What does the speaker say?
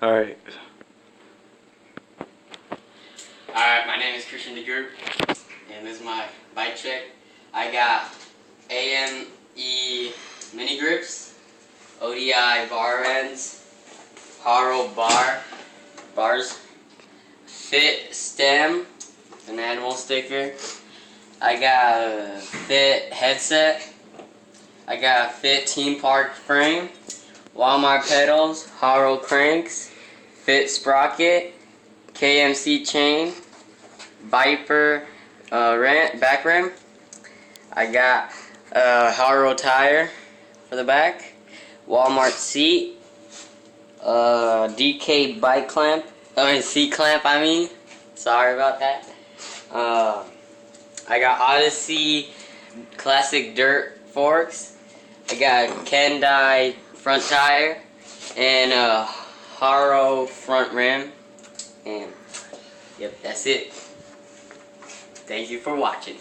Alright. Alright, my name is Christian DeGroot, and this is my bike check. I got AME mini grips, ODI barends, haro bars, fit stem, an animal sticker. I got a fit headset. I got a fit Team Park frame, Walmart pedals, haro cranks, fit sprocket, KMC chain, Viper back rim. I got a haro tire for the back, Walmart seat, DK bike clamp, seat clamp I mean, sorry about that. I got Odyssey classic dirt forks. I got Kendi front tire and a haro front rim. And yep, that's it. Thank you for watching.